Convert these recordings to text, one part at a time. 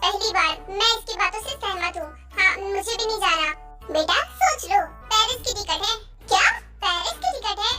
पहली बार मैं इसकी बातों से सहमत हूँ। हाँ, मुझे भी नहीं जाना। बेटा सोच लो, पेरिस की टिकट है। क्या पेरिस की टिकट है?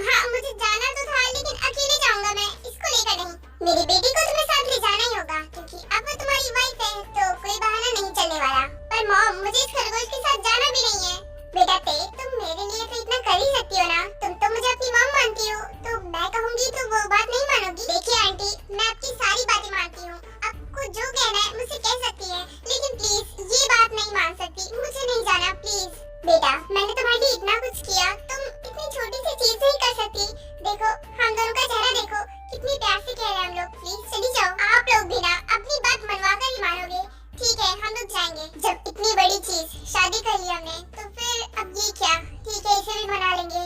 हाँ, मुझे जाना तो था, लेकिन अकेले जाऊंगा मैं, इसको लेकर नहीं। मेरी बेटी को तुम्हें साथ ले जाना ही होगा, क्योंकि अब वो तुम्हारी वाइफ है, तो कोई बहाना नहीं चलने वाला। पर मॉम, मुझे इस खरगोश के साथ जाना भी नहीं है। बेटा ते, तुम मेरे लिए तो इतना कर ही सकती हो ना। तुम तो मुझे अपनी मॉम मानती हो, तो मैं कहूँगी तो वो बात नहीं मानोगी। देखिए आंटी, मैं आपकी सारी बातें मानती हूँ, आपको जो कहना है मुझसे कह सकती है, लेकिन प्लीज ये बात नहीं मान सकती, मुझे नहीं जाना प्लीज। बेटा, मैंने तुम्हारे लिए इतना कुछ किया, तुम इतनी छोटी सी चीज नहीं कर सकती। देखो, हम दोनों का चेहरा देखो, कितनी प्यार से कह रहे हैं हम लोग, प्लीज चली जाओ। आप लोग भी ना अपनी बात मनवा कर ही मानोगे। ठीक है, हम लोग जाएंगे। जब इतनी बड़ी चीज शादी कर ली हमने, तो फिर अब ये क्या? ठीक है, इसे भी मना लेंगे।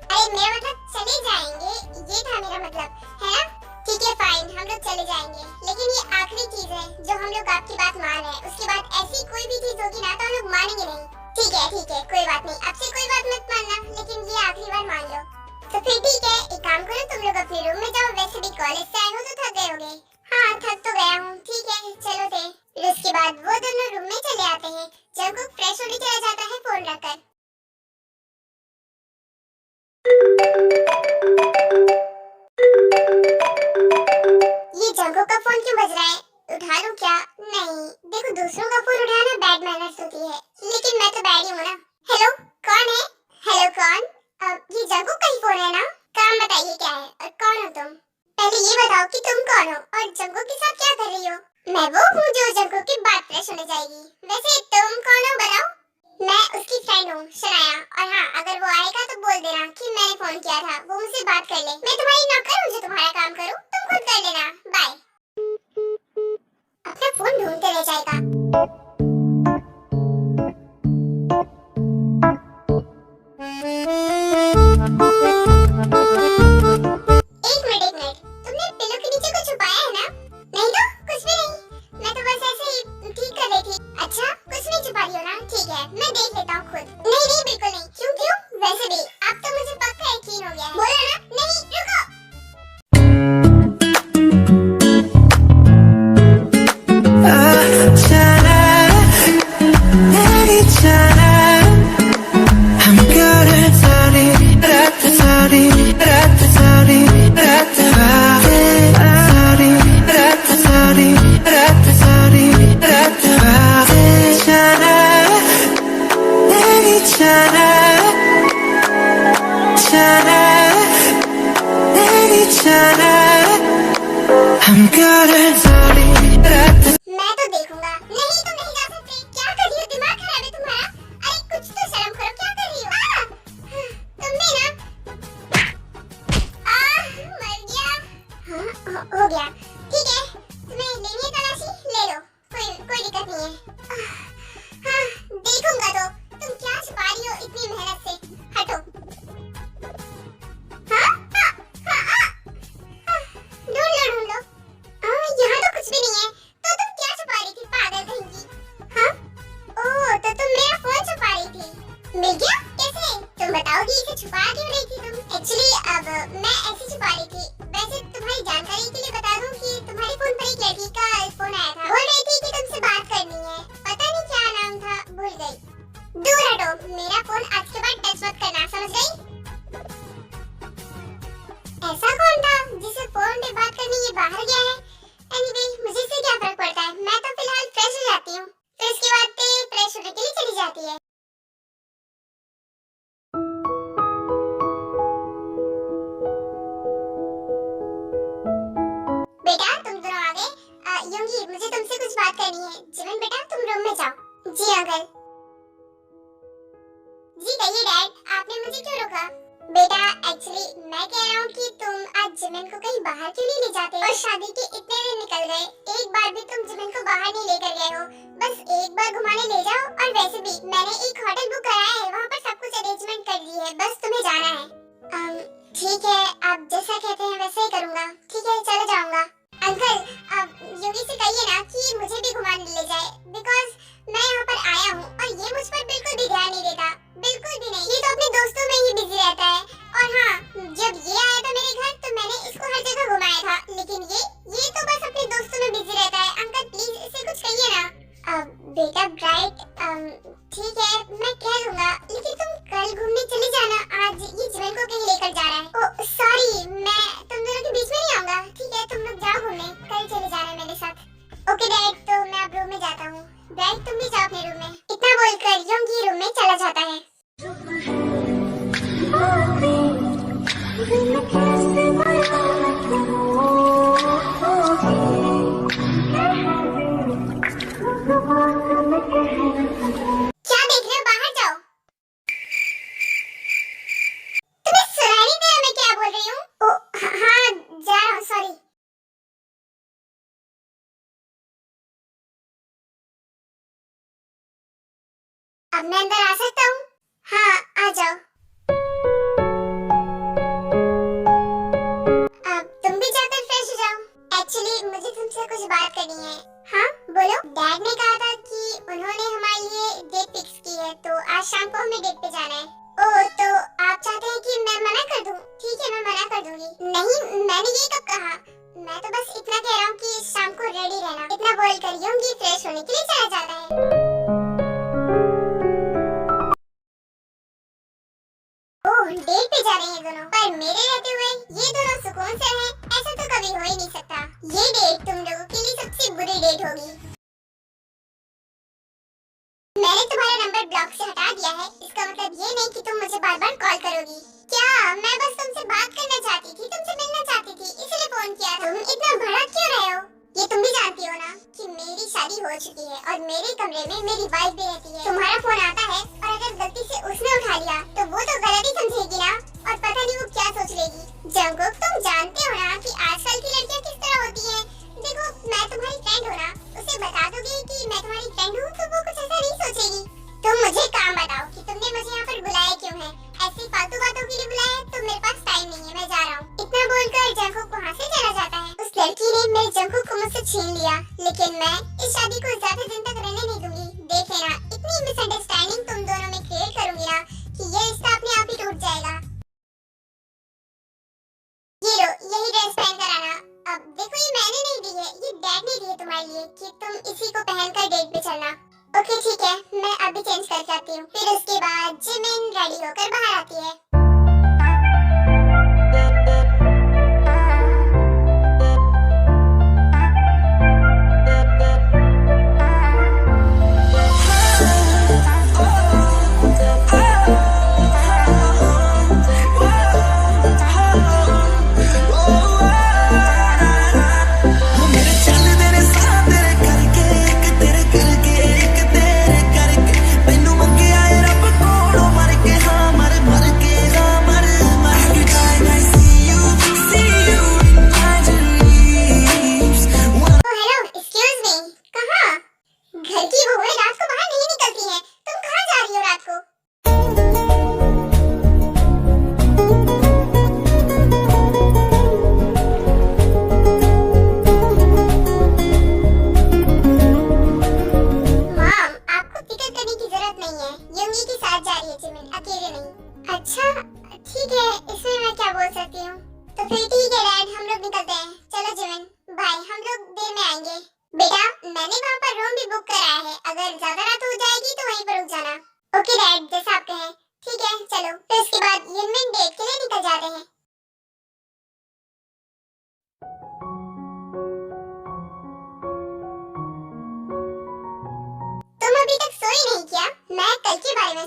अरे मेरा मतलब चले जाएंगे, ये था मेरा मतलब, है ना? ठीक है फाइन, हम लोग चले जाएंगे, लेकिन ये आखिरी चीज है जो हम लोग आपकी बात मान रहे हैं। उसके बाद ऐसी कोई भी चीज होगी ना, तो हम लोग मानेंगे नहीं। ठीक है, कोई बात नहीं, अब से कोई बात मत मानना, लेकिन ये आखिरी बार मान लो। तो फिर ठीक है, एक काम करो, तुम लोग अपने रूम में जाओ। वैसे भी कॉलेज से आए हो तो थक गए होगे। हाँ, थक तो गया हूँ। ठीक है, चलो थे। फिर उसके बाद वो दोनों रूम में चले आते हैं। जंगकुक फ्रेश होने चला जाता है फोन रखकर। ये जंगकुक का फोन क्यों बज रहा है? उठा लूं क्या? नहीं, देखो दूसरों का फोन उठाना बैड मैनर्स होती है, लेकिन मैं तो बैड ही हूँ ना। हेलो, कौन है? हेलो कौन? ये जंगकुक का ही फोन है ना? काम बताइए क्या है और कौन हो तुम? पहले ये बताओ कि तुम कौन हो और जंगकुक के साथ क्या कर रही हो? मैं वो हूँ जो जंगकुक की बात फ्रेश होने जाएगी। वैसे तुम कौन हो बताओ? मैं उसकी फ्रेंड हूँ शनाया, और हाँ, अगर वो आएगा तो बोल देना कि मैंने फोन किया था, वो मुझसे बात कर ले। मैं तुम्हारी नौकर हूँ जो तुम्हारा काम करूँ, तुम खुद कर लेना। बाय। अपना फोन ढूंढते रह जाएगा। एक मिनट, तुमने पिलो के नीचे कुछ छुपाया है ना? नहीं तो, कुछ भी नहीं, मैं तो बस ऐसे ही ठीक कर रही थी। अच्छा, कुछ नहीं छुपा रही हो ना? ठीक है, मैं देख लेता हूँ खुद। नहीं, बिल्कुल नहीं। क्यों? वैसे भी अब तो मुझे पक्का यकीन हो गया है। बोलो ना। नहीं, रुको। मैं तो देखूंगा। नहीं, तुम नहीं जा सकते। क्या कर रही हो? दिमाग खराब है तुम्हारा? अरे कुछ तो शर्म करो, क्या कर रही हो? तुमने ना मर गया। हाँ, हो गया। ठीक है, तुम्हें लेनी है तलाशी, ले लो, कोई दिक्कत नहीं है। हाँ, देखूंगा तो। तुम क्या छुपा रही हो इतनी मेहनत से? हटो। ढूंढ लो। यहाँ तो कुछ भी नहीं है। तो तुम क्या छुपा रही थी, पागल कहीं की? हाँ? ओह, तो तुम मेरा फोन छुपा रही थी। मिल गया? कैसे? तुम बताओगी इसे छुपा क्यों रही थी तुम? एक्चुअली अब मैं ऐसे छुपा रही थी। वैसे तुम्हारी जानकारी के लिए बता दूं कि तुम्हारे फोन पर एक लड़की का फोन आया था। बोल रही थी कि तुमसे बात करनी है। पता नहीं क्या नाम था, भूल गई। दूर हटो, मेरा फोन आज के बाद टच मत करना, समझ गई? ऐसा कौन था जिसे फोन पे बात करनी ये बाहर गया है? एनीवे, मुझे इससे क्या फर्क पड़ता है? मैं तो फिलहाल फ्रेश हो जाती हूँ, फिर इसके बाद पे फ्रेश होने के लिए चली जाती है। बेटा, तुम दोनों आ गए। योंगी, मुझे तुमसे कुछ बात करनी है। जिमिन बेटा, तुम रूम में जाओ। जी अंकल। जी कहिए डैड, आपने मुझे क्यों रोका? बेटा, एक्चुअली मैं कह रहा हूँ कि तुम आज जिमिन को कहीं बाहर क्यों नहीं ले जाते? और शादी के इतने दिन निकल गए, एक बार भी तुम जिमिन को बाहर नहीं लेकर गए हो। बस एक बार घुमाने ले जाओ। और वैसे भी मैंने एक होटल बुक कराया है, वहाँ पर सब कुछ अरेंजमेंट कर ली है, बस तुम्हें जाना है। ठीक है, आप जैसा कहते हैं वैसे ही करूँगा। ठीक है, चलो जाऊँगा। अंकल, अब योगी से कहिए ना कि मुझे भी घुमाने ले जाए, बिकॉज मैं यहाँ पर आया हूँ और ये मुझ पर बिल्कुल भी ध्यान नहीं देता, बिल्कुल भी नहीं। ये तो अपने दोस्तों में ही बिजी रहता है। और हाँ, जब ये आया था मेरे घर तो मैंने इसको हर जगह घुमाया था, लेकिन ये तो बस अपने दोस्तों में बिजी रहता है। अब मैं अंदर आ सकता हूँ? हाँ, आ जाओ। अब तुम भी जाकर फ्रेश हो जाओ। एक्चुअली मुझे तुमसे कुछ बात करनी है। हाँ, बोलो। डैड ने कहा था कि उन्होंने हमारे लिए डेट फिक्स की है, तो आज शाम को हमें डेट पे जाना है। ओह, तो आप चाहते हैं कि मैं मना कर दूं? ठीक है, मैं मना कर दूंगी। नहीं, मैंने ये कब कहा? मैं तो बस इतना कह रहा हूँ कि शाम को रेडी रहना। इतना बोल कर यूंगी फ्रेश होने के लिए चला जाता है। ओह, डेट पे जा रहे हैं दोनों, पर मेरे रहते हुए ये दोनों सुकून से हैं, ऐसा तो कभी हो ही नहीं सकता। ये डेट तुम लोगों के लिए सबसे बुरी डेट होगी। मैंने तुम्हारा नंबर ब्लॉक से हटा दिया है, इसका मतलब ये नहीं कि तुम मुझे बार बार कॉल करोगी। क्या? मैं बस तुमसे बात करना चाहती थी, तुमसे मिलना चाहती थी, इसलिए फोन किया। तुम इतना भड़क क्यों रहे हो? ये तुम भी जानती हो ना कि मेरी शादी हो चुकी है और मेरे कमरे में मेरी वाइफ भी रहती है। तुम्हारा फोन आता है और अगर गलती से उसने उठा लिया तो वो तो गलत ही समझेगी ना, और पता नहीं वो क्या सोच लेगी। जंगकुक, तुम जानते हो ना कि आजकल की लड़कियां किस तरह होती हैं। देखो, मैं तुम्हारी फ्रेंड हूँ ना, उसे बता दोगे कि मैं तुम्हारी फ्रेंड हूँ तो वो कुछ ऐसा नहीं सोचेगी। तुम मुझे काम बताओ कि तुमने मुझे यहाँ पर बुलाया क्यों है? ऐसी फालतू बातों के लिए बुलाया है? तो मेरे पास टाइम नहीं है, मैं जा रहा हूँ। इतना बोलकर जंगकुक वहाँ से चला जाता है। उस लड़की ने मेरे जंगकुक को मुझसे छीन लिया, लेकिन मैं इस शादी को ज्यादा दिन तक रहने नहीं दूंगी। देख लेना, इतनी मिसअंडरस्टैंडिंग तुम दोनों में क्रिएट करूंगी ना कि ये रिश्ता अपने आप ही टूट जाएगा। ये लो, यही ड्रेस पहन कर आना। अब देखो, ये मैंने नहीं दी है, ये डैड ने दी है तुम्हारे लिए कि तुम इसी को पहनकर डेट पे चलना। ओके ठीक है, मैं अभी चेंज कर आती हूँ। फिर उसके बाद जिमिन रेडी होकर बाहर आती है।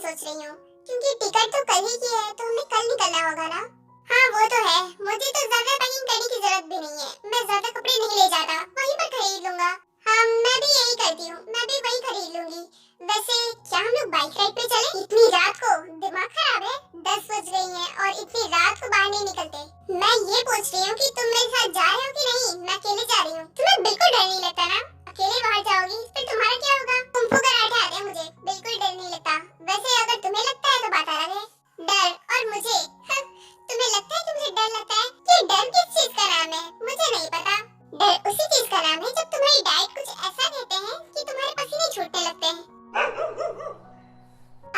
सोच रही हूँ, क्योंकि टिकट तो कल ही की है, तो हमें कल निकलना होगा ना। हाँ वो तो है, मुझे तो ज्यादा पैकिंग करने की जरूरत भी नहीं है, मैं ज्यादा कपड़े नहीं ले जाता, वहीं पर खरीद लूंगा। हाँ मैं भी यही करती हूँ, मैं भी वही खरीद लूंगी। वैसे क्या हम लोग बाइक राइड पे चले? इतनी रात को? दिमाग खराब है, 10 बज गई हैं और इतनी रात को बाहर नहीं निकलते। मैं ये पूछ रही हूँ कि तुम मेरे साथ जा रहे हो कि नहीं? मैं अकेले जा रही हूँ। तुम्हें बिल्कुल डर नहीं लगता ना? अकेले बाहर जाओगी फिर तुम्हारा क्या होगा? कुंफू कराटे आते हैं मुझे, बिल्कुल डर नहीं लगता। वैसे अगर तुम्हें लगता है तो बात अलग है। डर और मुझे तुम्हें लगता है कि मुझे डर लगता है? ये डर किस चीज का नाम है मुझे नहीं पता। डर उसी चीज का नाम है जब तुम्हारी डाइट कुछ ऐसा कहते हैं कि तुम्हारे पसीने छूटने लगते हैं।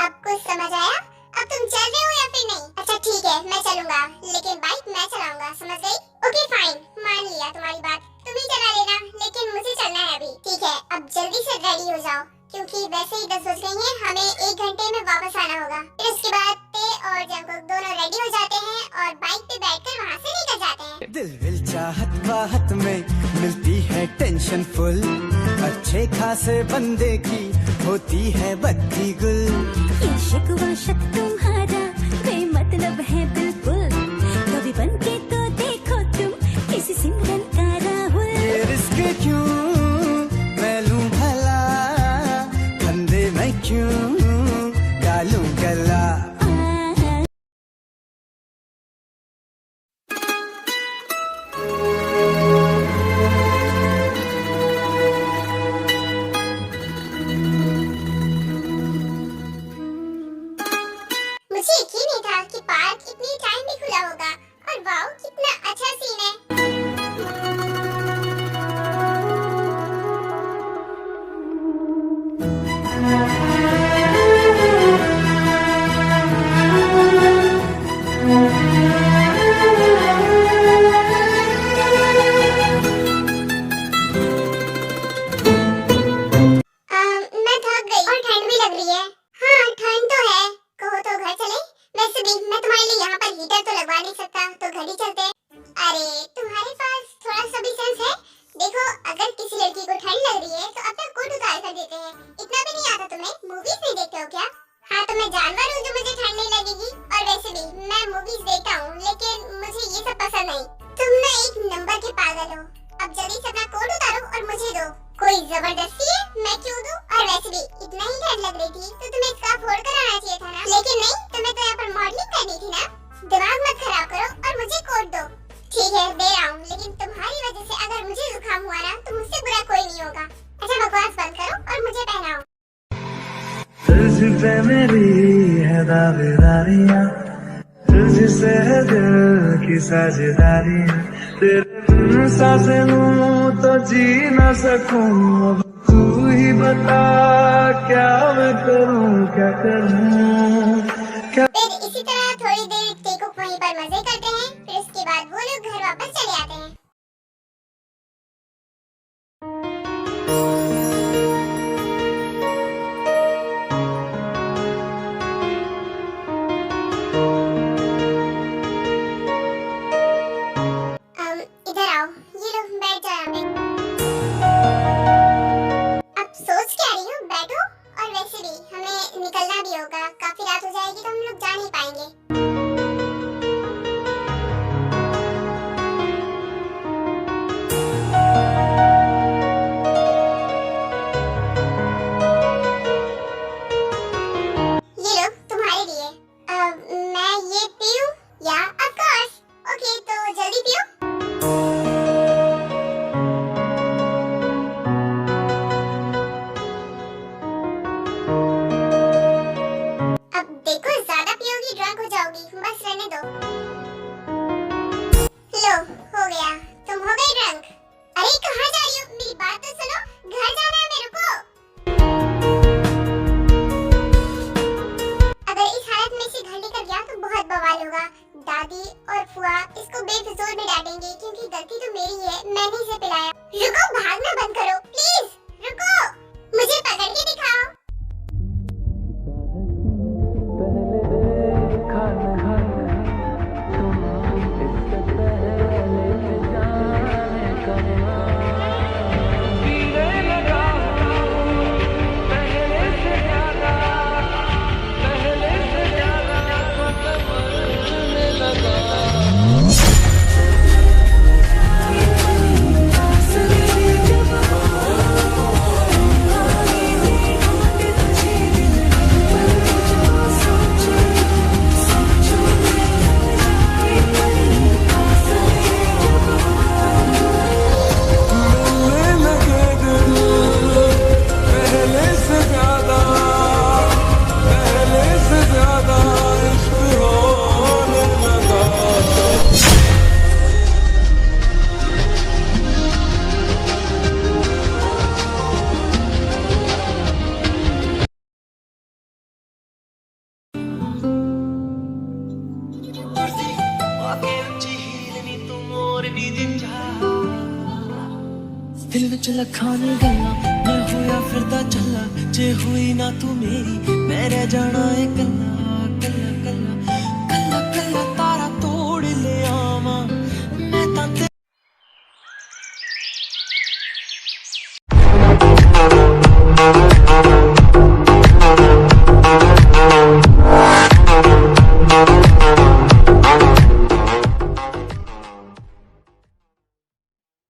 अब कुछ समझ आया? अब तुम चल रहे हो या फिर नहीं? अच्छा ठीक है, मैं चलूंगा, लेकिन बाइक मैं चलाऊंगा, समझ गई? ओके फाइन, मान लिया तुम्हारी बात, तुम ही चला लेना, लेकिन मुझे चलना है अभी। ठीक है, अब जल्दी से रेडी हो जाओ, क्योंकि वैसे ही 10 बज गई हैं, हमें 1 घंटे में वापस आना होगा। फिर उसके बाद ते और जंगकुक दोनों रेडी हो जाते हैं और बाइक पे बैठकर वहाँ से निकल जाते हैं। दिल विल चाहत बाहत में मिलती है टेंशन फुल, अच्छे खासे बंदे की होती है बत्ती गुल। ये शिकवा शक तुम्हारा बेमतलब है बिल्कुल, कभी बनके तो देखो तुम किसी सिमरन का राहुल। ये रिस्क क्यों मैं लूं भला, फंदे मैं क्यों डालूं गला। अब जल्दी से अपना कोट उतारो और मुझे दो। कोई जबरदस्ती है? मैं क्यों दूं? और वैसे भी इतना ही ठंड लग रही थी तो तुम्हें स्कार्फ ओढ़ कर आना चाहिए था ना। लेकिन नहीं, तुम्हें तो यहाँ पर मॉडलिंग करनी थी ना। दिमाग मत खराब करो और मुझे कोट दो। ठीक है दे रहा हूँ, लेकिन तुम्हारी वजह से अगर मुझे जुकाम हुआ ना तो मुझसे बुरा कोई नहीं होगा। अच्छा बकवास बंद करो और मुझे पहनाओ। तुझ पे मेरी है दावेदारियां, तुझसे है दिल की साझेदारियां, तेरे बिन सांसें लूं तो जी न सकूं। अब तू ही बता क्या मैं करूं, क्या करूं, क्या। फिर इसी तरह थोड़ी देर टेको वहीं पर मजे करते हैं, फिर उसके बाद वो लोग घर वापस चले आते हैं। इधर आओ, ये लो बैठ जाओ यहाँ पे। अब सोच क्या रही हो, बैठो। और वैसे भी हमें निकलना भी होगा, काफी रात हो जाएगी तो हम लोग जा नहीं पाएंगे। ये लो तुम्हारे लिए। मैं ये पीऊं? या ऑफ कोर्स। ओके तो जल्दी पियो। अब देखो ज्यादा पियोगी ड्रंक हो जाओगी, बस रहने दो। लो हो गया, तुम हो गई ड्रंक। अरे कहाँ जा रही हो, मेरी बात तो सुनो, घर जाना है मेरे को। अगर इस हालत में इसे घर लेकर गया तो बहुत बवाल होगा। दादी और फुआ इसको बेफिजूल में डांटेंगे क्योंकि गलती तो मेरी है, मैंने इसे पिलाया। रुको, भागना बंद करो प्लीज, रुको, मुझे पकड़ के दिखाओ। दिल विच लखां नी गल्लां, मैं होया फिरदा चला, जे हुई ना तू मेरी मैं रह जाना है कल्ला।